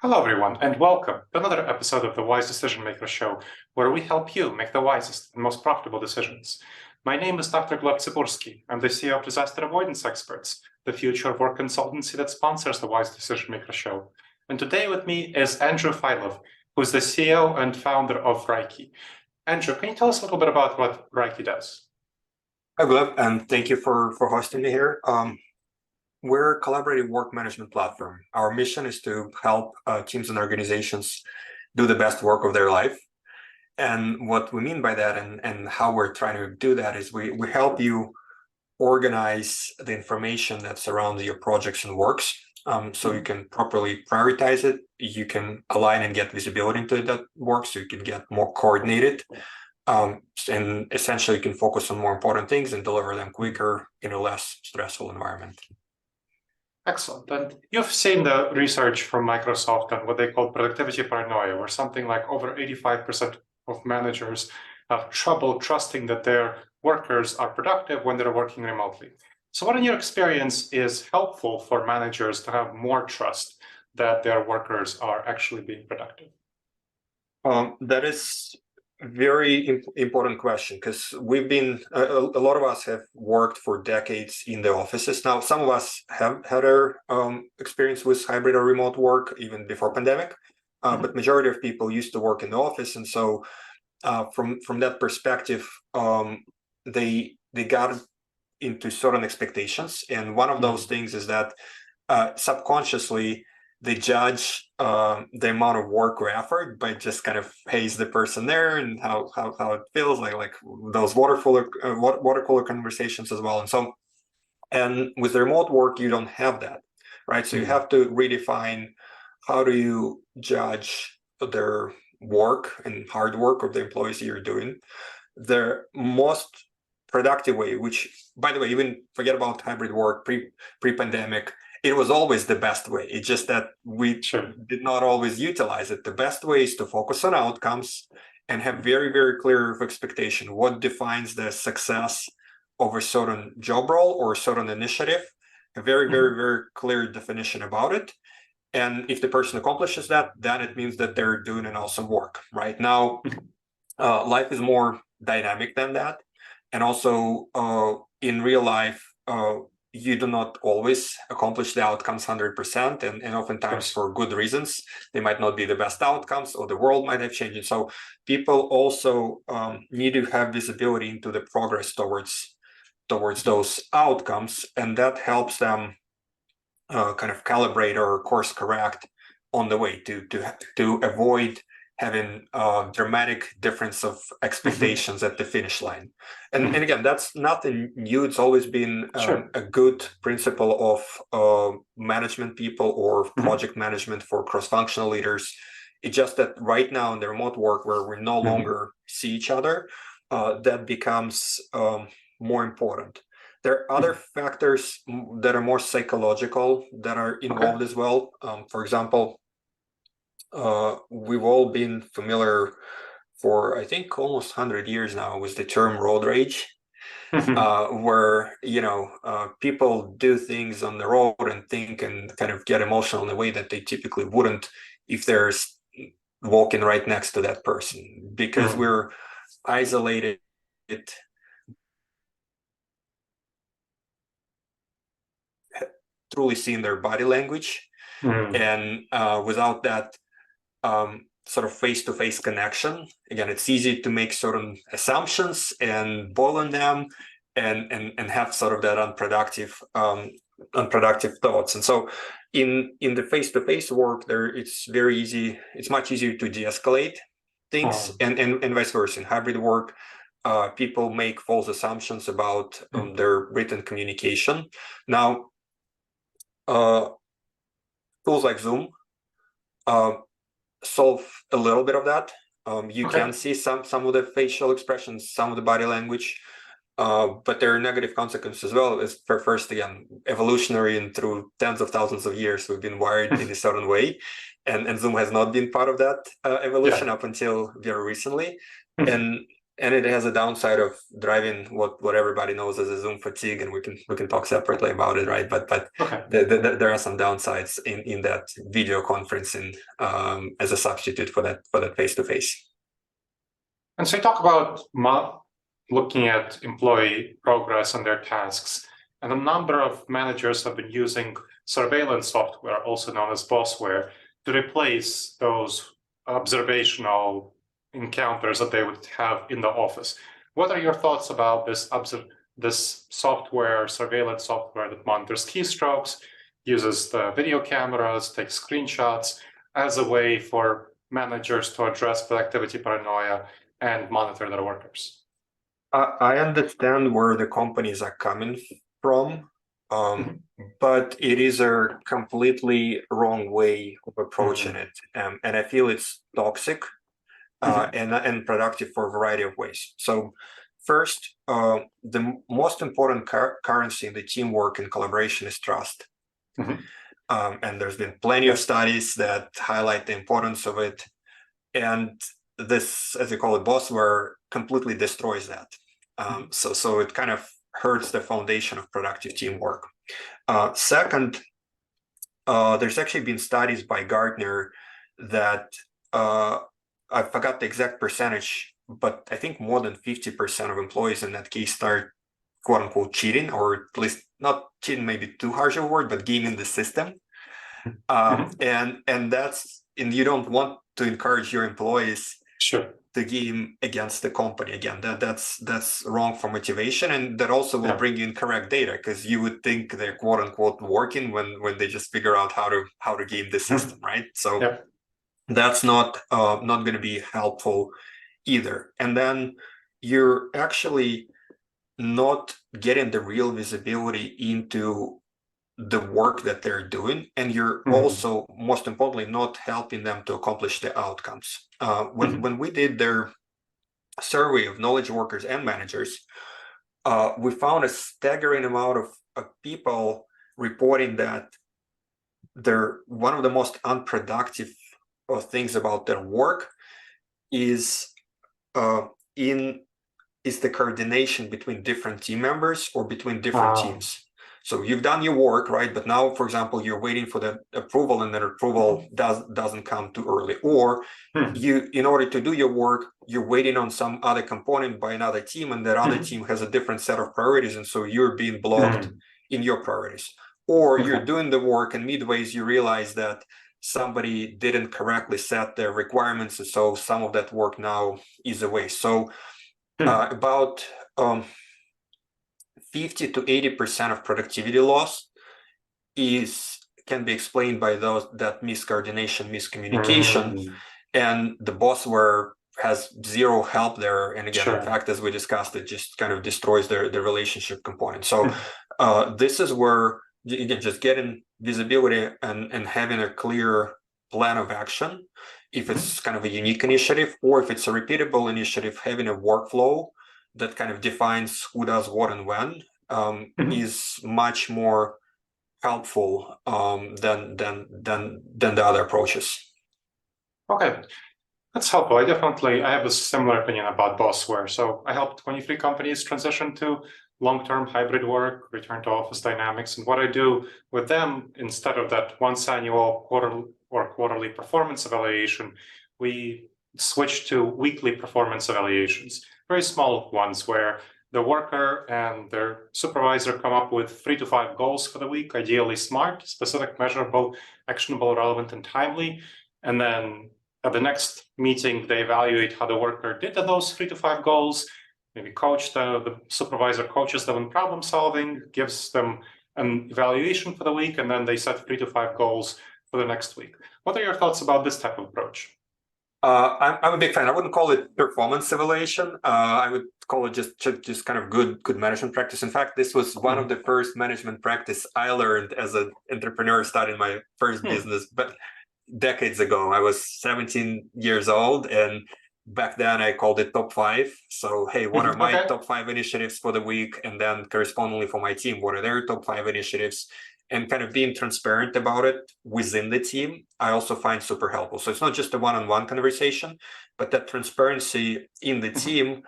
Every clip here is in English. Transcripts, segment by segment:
Hello, everyone, and welcome to another episode of the Wise Decision Maker Show, where we help you make the wisest and most profitable decisions. My name is Dr. Gleb Tsipursky. I'm the CEO of Disaster Avoidance Experts, the future of work consultancy that sponsors the Wise Decision Maker Show. And today with me is Andrew Filev, who's the CEO and founder of Wrike. Andrew, can you tell us a little bit about what Wrike does? Hi, Gleb, and thank you for hosting me here. We're a collaborative work management platform. Our mission is to help teams and organizations do the best work of their life. And what we mean by that and how we're trying to do that is we help you organize the information that surrounds your projects and works so you can properly prioritize it. You can align and get visibility into that work so you can get more coordinated. And essentially you can focus on more important things and deliver them quicker in a less stressful environment. Excellent. And you've seen the research from Microsoft on what they call productivity paranoia, where something like over 85% of managers have trouble trusting that their workers are productive when they're working remotely. So what in your experience is helpful for managers to have more trust that their workers are actually being productive? That is a very important question because we've been, a lot of us have worked for decades in the offices. Now, some of us have had our experience with hybrid or remote work even before pandemic, but majority of people used to work in the office. And so from that perspective, they got into certain expectations. And one of those things is that subconsciously, they judge the amount of work or effort by just kind of pays the person there and how it feels like those water cooler conversations as well. And so, and with the remote work, you don't have that, right? So you have to redefine how do you judge their work and hard work of the employees you're doing. The most productive way, which by the way, even forget about hybrid work pre-pandemic, it was always the best way. It's just that we did not always utilize it. The best way is to focus on outcomes and have very, very clear expectation. What defines the success of a certain job role or a certain initiative? A very, very, very clear definition about it. And if the person accomplishes that, then it means that they're doing an awesome work. Right now, life is more dynamic than that. And also in real life, you do not always accomplish the outcomes 100%, and oftentimes for good reasons. They might not be the best outcomes, or the world might have changed. And so people also need to have visibility into the progress towards those outcomes, and that helps them kind of calibrate or course correct on the way to avoid having a dramatic difference of expectations at the finish line. And again, that's nothing new. It's always been a good principle of management people or project management for cross-functional leaders. It's just that right now in the remote work where we no longer see each other, that becomes more important. There are other factors that are more psychological that are involved as well. For example, we've all been familiar for, I think, almost 100 years now with the term road rage, where, people do things on the road and think and kind of get emotional in a way that they typically wouldn't if they're walking right next to that person, because we're isolated. Truly seeing their body language, and without that sort of face-to-face connection, again, it's easy to make certain assumptions and boil on them and have sort of that unproductive thoughts. And so in the face-to-face work there, it's much easier to de-escalate things, and vice versa. In hybrid work, people make false assumptions about their written communication. Now, tools like Zoom solve a little bit of that. You can see some of the facial expressions, some of the body language, but there are negative consequences as well. It's first, again, evolutionary, and through tens of thousands of years, we've been wired in a certain way, and Zoom has not been part of that evolution up until very recently. And And it has a downside of driving what everybody knows as a Zoom fatigue, and we can talk separately about it, right? But Okay. there are some downsides in that video conferencing as a substitute for that face-to-face. And so you talk about looking at employee progress and their tasks, and a number of managers have been using surveillance software, also known as bossware, to replace those observational encounters that they would have in the office. What are your thoughts about this software, surveillance software that monitors keystrokes, uses the video cameras, takes screenshots as a way for managers to address productivity paranoia and monitor their workers? I understand where the companies are coming from, but it is a completely wrong way of approaching it, and I feel it's toxic and productive for a variety of ways. So first, the most important currency in the teamwork and collaboration is trust. And there's been plenty of studies that highlight the importance of it. And this, as you call it, bossware, completely destroys that. So it kind of hurts the foundation of productive teamwork. Second, there's actually been studies by Gartner that I forgot the exact percentage, but I think more than 50% of employees in that case start quote unquote cheating, or at least not cheating, maybe too harsh a word, but gaming the system. And you don't want to encourage your employees to game against the company. Again, that's wrong for motivation, and that also will bring you incorrect data, because you would think they're quote unquote working when they just figure out how to game the system, right? So that's not going to be helpful either. And then you're actually not getting the real visibility into the work that they're doing, and you're also, most importantly, not helping them to accomplish the outcomes. When we did their survey of knowledge workers and managers, we found a staggering amount of people reporting that they're one of the most unproductive things about their work is the coordination between different team members or between different teams. So you've done your work, right? But now, for example, you're waiting for the approval, and that approval doesn't come too early. Or in order to do your work, you're waiting on some other component by another team, and that other team has a different set of priorities, and so you're being blocked in your priorities. Or you're doing the work, and midways you realize that somebody didn't correctly set their requirements, and so some of that work now is away. So about 50 to 80% of productivity loss can be explained by that miscoordination, miscommunication, and the bossware has zero help there. And again, in fact, as we discussed, it just kind of destroys the relationship component. So this is where, again, just getting visibility and having a clear plan of action, if it's kind of a unique initiative, or if it's a repeatable initiative, having a workflow that kind of defines who does what and when is much more helpful than the other approaches. Okay, that's helpful. I have a similar opinion about bossware. So I helped 23 companies transition to long-term hybrid work, return to office dynamics. And what I do with them, instead of that once annual quarterly performance evaluation, we switch to weekly performance evaluations, very small ones, where the worker and their supervisor come up with 3 to 5 goals for the week, ideally SMART, specific, measurable, actionable, relevant, and timely. And then at the next meeting, they evaluate how the worker did those 3 to 5 goals, maybe the supervisor coaches them in problem solving, gives them an evaluation for the week, and then they set 3 to 5 goals for the next week. What are your thoughts about this type of approach? I'm a big fan. I wouldn't call it performance evaluation. I would call it just kind of good management practice. In fact, this was one of the first management practice I learned as an entrepreneur starting my first business, but decades ago. I was 17 years old, and back then I called it top 5. So, hey, what are my top 5 initiatives for the week? And then correspondingly for my team, what are their top 5 initiatives? And kind of being transparent about it within the team, I also find super helpful. So it's not just a one-on-one conversation, but that transparency in the team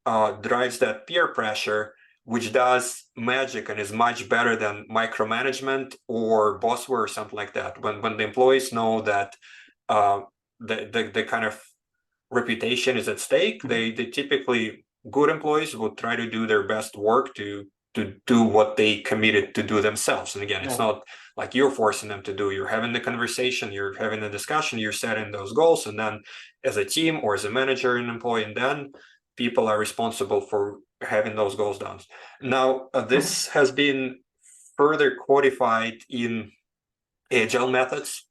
drives that peer pressure, which does magic and is much better than micromanagement or bossware or something like that. When the employees know that the kind of reputation is at stake, they typically, good employees will try to do their best work to do what they committed to do themselves. And again, it's not like you're forcing them to do. You're having the conversation, you're having the discussion, you're setting those goals, and then as a team or as a manager and employee, and then people are responsible for having those goals done. Now, this has been further codified in agile methods.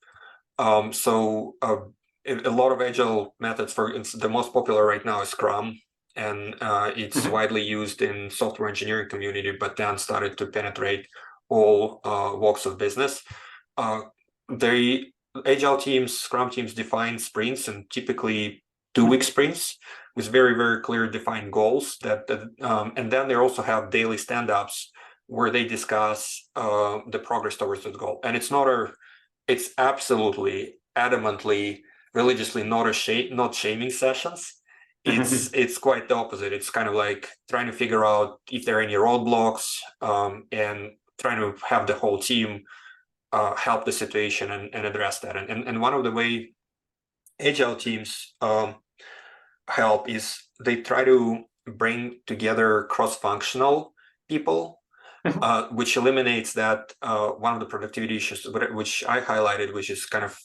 So a lot of agile methods, for instance, the most popular right now is Scrum, and it's widely used in software engineering community, but then started to penetrate all walks of business. The agile teams, Scrum teams define sprints, and typically 2-week sprints with very, very clear defined goals and then they also have daily stand-ups where they discuss the progress towards that goal. And it's absolutely adamantly religiously not shaming sessions. It's quite the opposite. It's kind of like trying to figure out if there are any roadblocks and trying to have the whole team help the situation and address that. And one of the way agile teams help is they try to bring together cross-functional people, which eliminates that one of the productivity issues, which I highlighted, which is kind of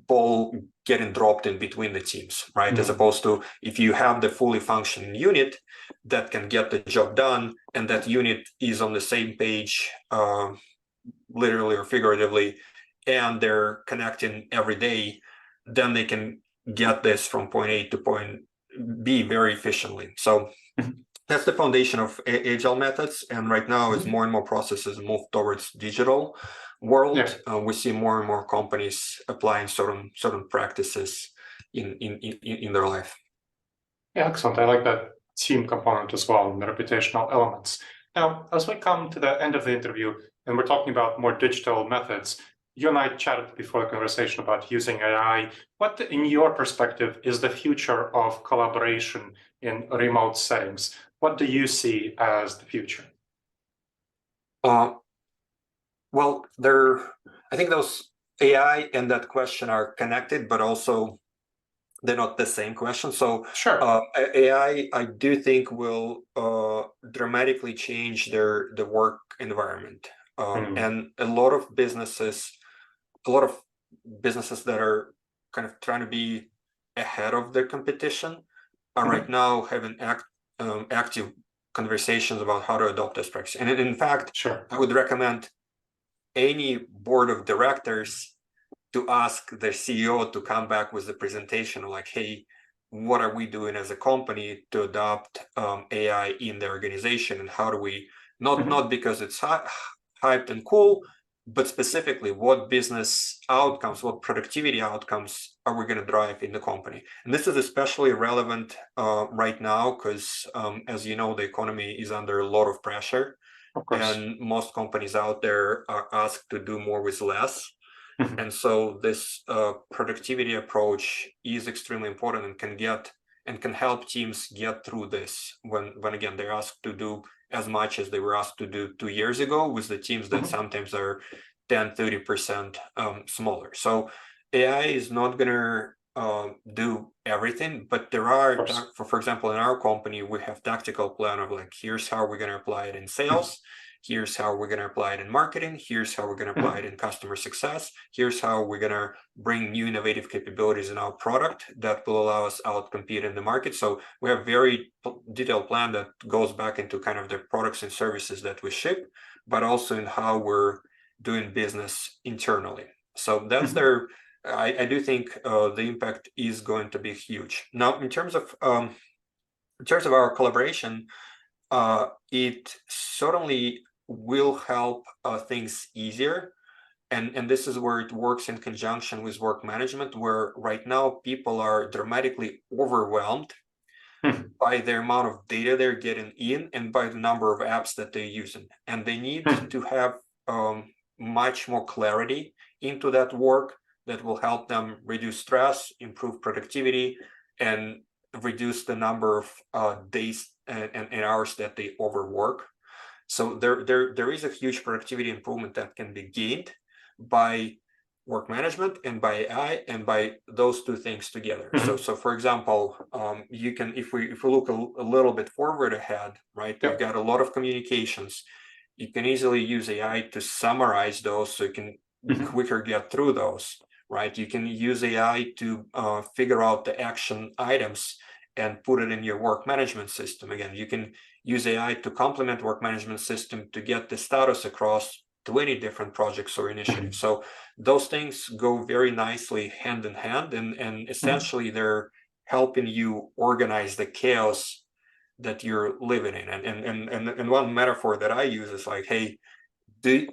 ball getting dropped in between the teams, right? As opposed to if you have the fully functioning unit that can get the job done, and that unit is on the same page, literally or figuratively, and they're connecting every day, then they can get this from point A to point B very efficiently. So that's the foundation of agile methods. And right now, as more and more processes move towards digital world, we see more and more companies applying certain practices in their life. Yeah, excellent. I like that team component as well, and the reputational elements. Now, as we come to the end of the interview, and we're talking about more digital methods, you and I chatted before the conversation about using AI. What, in your perspective, is the future of collaboration in remote settings? What do you see as the future? Well, I think those AI and that question are connected, but also they're not the same question. So sure. AI, I do think, will dramatically change the work environment. And a lot of businesses that are kind of trying to be ahead of their competition are right now having active conversations about how to adopt this practice. And in fact, I would recommend any board of directors to ask their CEO to come back with a presentation like, hey, what are we doing as a company to adopt AI in the organization, and how do we, not because it's hyped and cool, but specifically what business outcomes, what productivity outcomes are we going to drive in the company? And this is especially relevant right now because, as you know, the economy is under a lot of pressure. Of course. And most companies out there are asked to do more with less. And so this productivity approach is extremely important and can help teams get through this when again, they're asked to do as much as they were asked to do 2 years ago with the teams that sometimes are 10-30% smaller. So AI is not going to do everything, but there are, for example, in our company, we have tactical plan of like, here's how we're going to apply it in sales. Here's how we're going to apply it in marketing. Here's how we're going to apply it in customer success. Here's how we're going to bring new innovative capabilities in our product that will allow us out-compete in the market. So we have a very detailed plan that goes back into kind of the products and services that we ship, but also in how we're doing business internally. So that's I do think the impact is going to be huge. Now, in terms of our collaboration, it certainly will help things easier. And this is where it works in conjunction with work management, where right now people are dramatically overwhelmed by the amount of data they're getting in and by the number of apps that they're using. And they need to have much more clarity into that work that will help them reduce stress, improve productivity, and reduce the number of days and hours that they overwork. So there is a huge productivity improvement that can be gained by work management and by AI and by those two things together. Mhm. So for example, you can, if we look a little bit forward ahead, right? Yep. You've got a lot of communications. You can easily use AI to summarize those so you can Mhm. quicker get through those, right? You can use AI to figure out the action items and put it in your work management system. Again, you can use AI to complement work management system to get the status across to any different projects or initiatives. So those things go very nicely hand in hand, and essentially they're helping you organize the chaos that you're living in. And one metaphor that I use is like, hey, do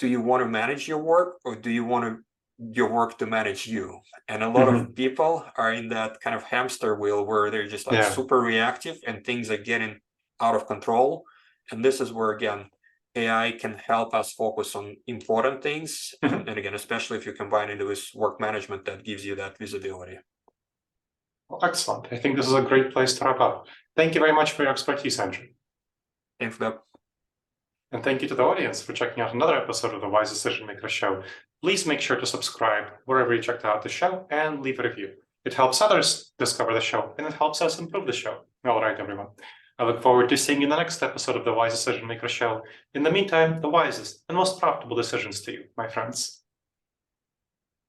you want to manage your work, or do you want your work to manage you? And a lot of people are in that kind of hamster wheel where they're just like super reactive and things are getting out of control. And this is where, again, AI can help us focus on important things. And again, especially if you combine it with work management, that gives you that visibility. Well, excellent. I think this is a great place to wrap up. Thank you very much for your expertise, Andrew. Thanks, Gleb. And thank you to the audience for checking out another episode of the Wise Decision Maker Show. Please make sure to subscribe wherever you checked out the show and leave a review. It helps others discover the show, and it helps us improve the show. All right, everyone. I look forward to seeing you in the next episode of the Wise Decision Maker Show. In the meantime, the wisest and most profitable decisions to you, my friends.